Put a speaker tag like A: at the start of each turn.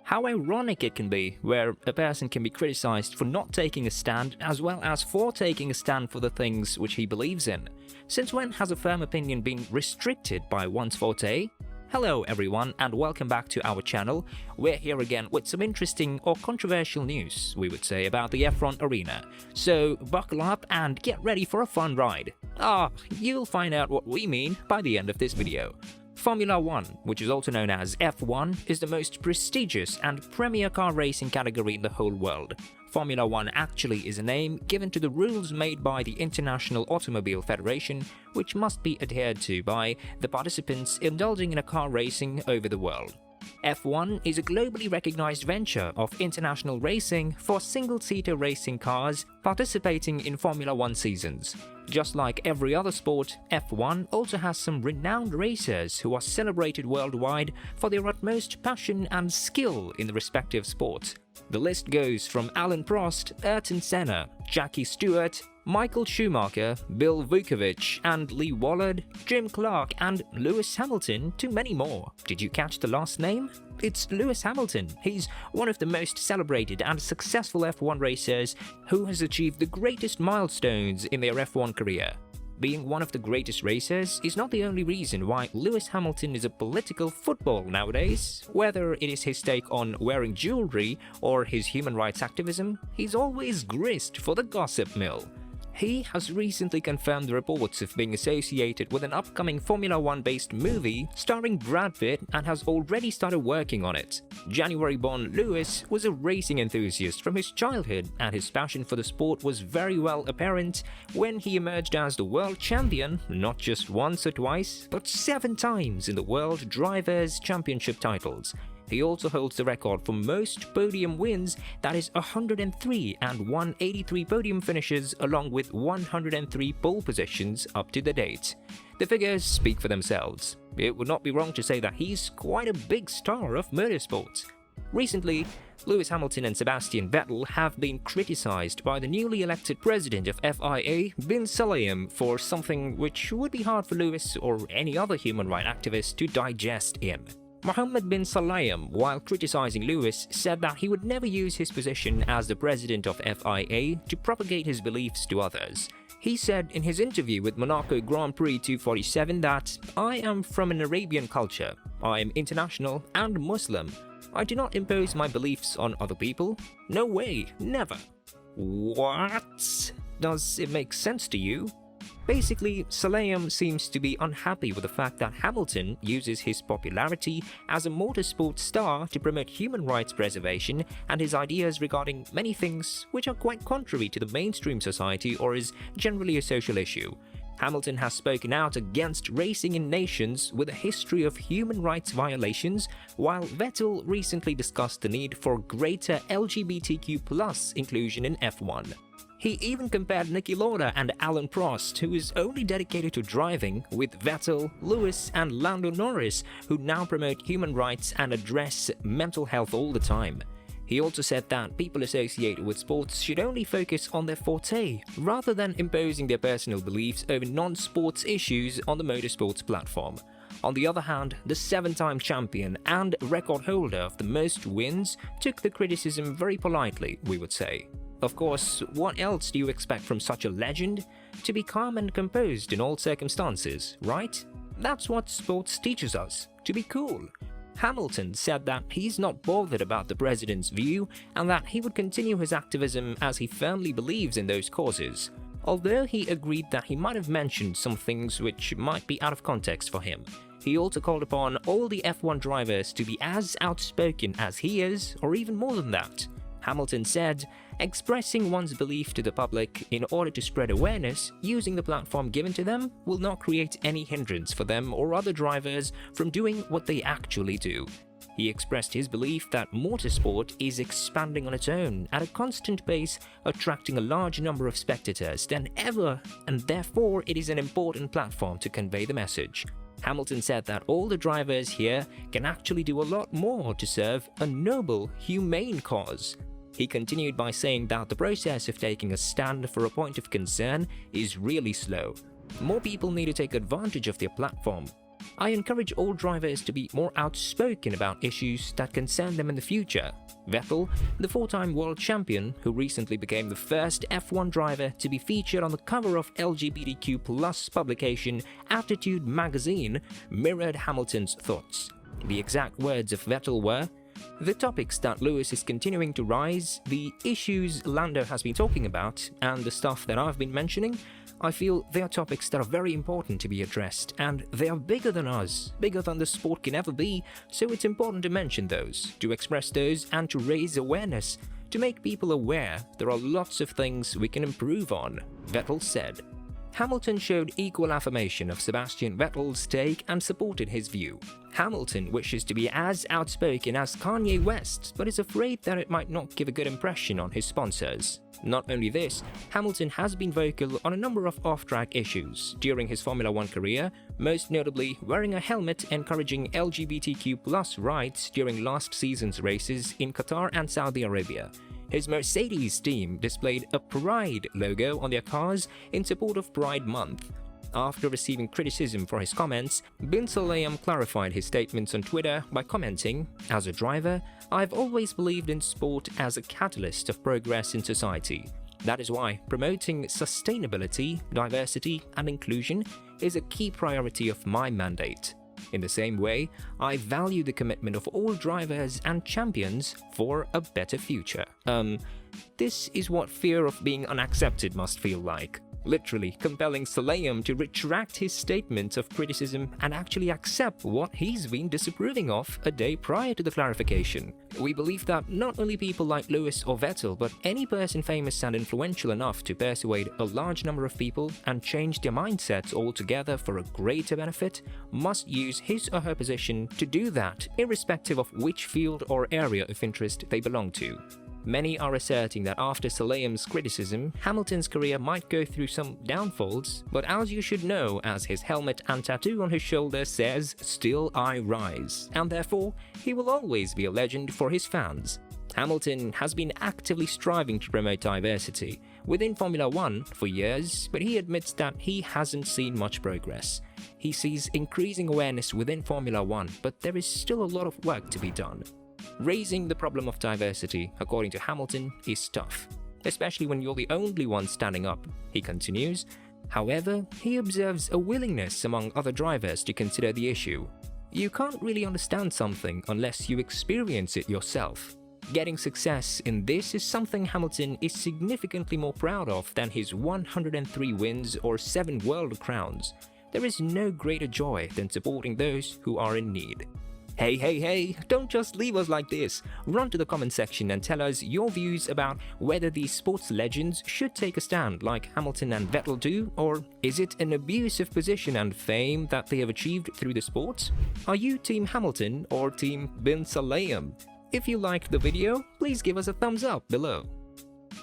A: How ironic it can be, where a person can be criticized for not taking a stand as well as for taking a stand for the things which he believes in. Since when has a firm opinion been restricted by one's forte? Hello everyone and welcome back to our channel. We're here again with some interesting or controversial news, we would say, about the F1 arena. So buckle up and get ready for a fun ride. You'll find out what we mean by the end of this video. Formula 1, which is also known as F1, is the most prestigious and premier car racing category in the whole world. Formula 1 actually is a name given to the rules made by the International Automobile Federation, which must be adhered to by the participants indulging in a car racing over the world. F1 is a globally recognized venture of international racing for single-seater racing cars participating in Formula 1 seasons. Just like every other sport, F1 also has some renowned racers who are celebrated worldwide for their utmost passion and skill in the respective sport. The list goes from Alain Prost, Ayrton Senna, Jackie Stewart, Michael Schumacher, Bill Vukovic and Lee Wallard, Jim Clark and Lewis Hamilton to many more. Did you catch the last name? It's Lewis Hamilton. He's one of the most celebrated and successful F1 racers who has achieved the greatest milestones in their F1 career. Being one of the greatest racers is not the only reason why Lewis Hamilton is a political football nowadays. Whether it is his take on wearing jewelry or his human rights activism, he's always grist for the gossip mill. He has recently confirmed the reports of being associated with an upcoming Formula 1-based movie starring Brad Pitt and has already started working on it. January-born Lewis was a racing enthusiast from his childhood, and his passion for the sport was very well apparent when he emerged as the world champion not just once or twice, but 7 times in the World Drivers' Championship titles. He also holds the record for most podium wins, that is 103 and 183 podium finishes along with 103 pole positions up to the date. The figures speak for themselves. It would not be wrong to say that he's quite a big star of motorsports. Recently, Lewis Hamilton and Sebastian Vettel have been criticized by the newly elected president of FIA, bin Sulayem, for something which would be hard for Lewis or any other human rights activist to digest in. Mohammed bin Sulayem, while criticizing Lewis, said that he would never use his position as the president of FIA to propagate his beliefs to others. He said in his interview with Monaco Grand Prix 247 that, "I am from an Arabian culture, I am international and Muslim. I do not impose my beliefs on other people. No way, never." What? Does it make sense to you? Basically, Sulayem seems to be unhappy with the fact that Hamilton uses his popularity as a motorsport star to promote human rights preservation and his ideas regarding many things which are quite contrary to the mainstream society or is generally a social issue. Hamilton has spoken out against racing in nations with a history of human rights violations, while Vettel recently discussed the need for greater LGBTQ+ inclusion in F1. He even compared Niki Lauda and Alain Prost, who is only dedicated to driving, with Vettel, Lewis and Lando Norris, who now promote human rights and address mental health all the time. He also said that people associated with sports should only focus on their forte, rather than imposing their personal beliefs over non-sports issues on the motorsports platform. On the other hand, the 7-time champion and record holder of the most wins took the criticism very politely, we would say. Of course, what else do you expect from such a legend? To be calm and composed in all circumstances, right? That's what sports teaches us, to be cool. Hamilton said that he's not bothered about the president's view and that he would continue his activism as he firmly believes in those causes. Although he agreed that he might have mentioned some things which might be out of context for him. He also called upon all the F1 drivers to be as outspoken as he is, or even more than that. Hamilton said, "Expressing one's belief to the public in order to spread awareness using the platform given to them will not create any hindrance for them or other drivers from doing what they actually do." He expressed his belief that motorsport is expanding on its own at a constant pace, attracting a large number of spectators than ever, and therefore it is an important platform to convey the message. Hamilton said that all the drivers here can actually do a lot more to serve a noble, humane cause. He continued by saying that the process of taking a stand for a point of concern is really slow. More people need to take advantage of their platform. I encourage all drivers to be more outspoken about issues that concern them in the future. Vettel, the four-time world champion who recently became the first F1 driver to be featured on the cover of LGBTQ+ publication Attitude magazine, mirrored Hamilton's thoughts. The exact words of Vettel were, "The topics that Lewis is continuing to rise, the issues Lando has been talking about, and the stuff that I've been mentioning, I feel they are topics that are very important to be addressed, and they are bigger than us, bigger than the sport can ever be, so it's important to mention those, to express those, and to raise awareness, to make people aware there are lots of things we can improve on," Vettel said. Hamilton showed equal affirmation of Sebastian Vettel's take and supported his view. Hamilton wishes to be as outspoken as Kanye West, but is afraid that it might not give a good impression on his sponsors. Not only this, Hamilton has been vocal on a number of off-track issues during his Formula 1 career, most notably wearing a helmet encouraging LGBTQ+ rights during last season's races in Qatar and Saudi Arabia. His Mercedes team displayed a Pride logo on their cars in support of Pride Month. After receiving criticism for his comments, Bin Sulayem clarified his statements on Twitter by commenting, "As a driver, I've always believed in sport as a catalyst of progress in society. That is why promoting sustainability, diversity, and inclusion is a key priority of my mandate. In the same way, I value the commitment of all drivers and champions for a better future." This is what fear of being unaccepted must feel like. Literally compelling Sulayem to retract his statement of criticism and actually accept what he's been disapproving of a day prior to the clarification. We believe that not only people like Lewis or Vettel, but any person famous and influential enough to persuade a large number of people and change their mindsets altogether for a greater benefit, must use his or her position to do that, irrespective of which field or area of interest they belong to. Many are asserting that after Sulayem's criticism, Hamilton's career might go through some downfalls, but as you should know, as his helmet and tattoo on his shoulder says, "Still I rise," and therefore, he will always be a legend for his fans. Hamilton has been actively striving to promote diversity within Formula 1 for years, but he admits that he hasn't seen much progress. He sees increasing awareness within Formula 1, but there is still a lot of work to be done. Raising the problem of diversity, according to Hamilton, is tough, especially when you're the only one standing up, he continues. However, he observes a willingness among other drivers to consider the issue. You can't really understand something unless you experience it yourself. Getting success in this is something Hamilton is significantly more proud of than his 103 wins or 7 world crowns. There is no greater joy than supporting those who are in need. Hey, don't just leave us like this. Run to the comment section and tell us your views about whether these sports legends should take a stand like Hamilton and Vettel do, or is it an abusive position and fame that they have achieved through the sport? Are you Team Hamilton or Team Bin Sulayem? If you liked the video, please give us a thumbs up below.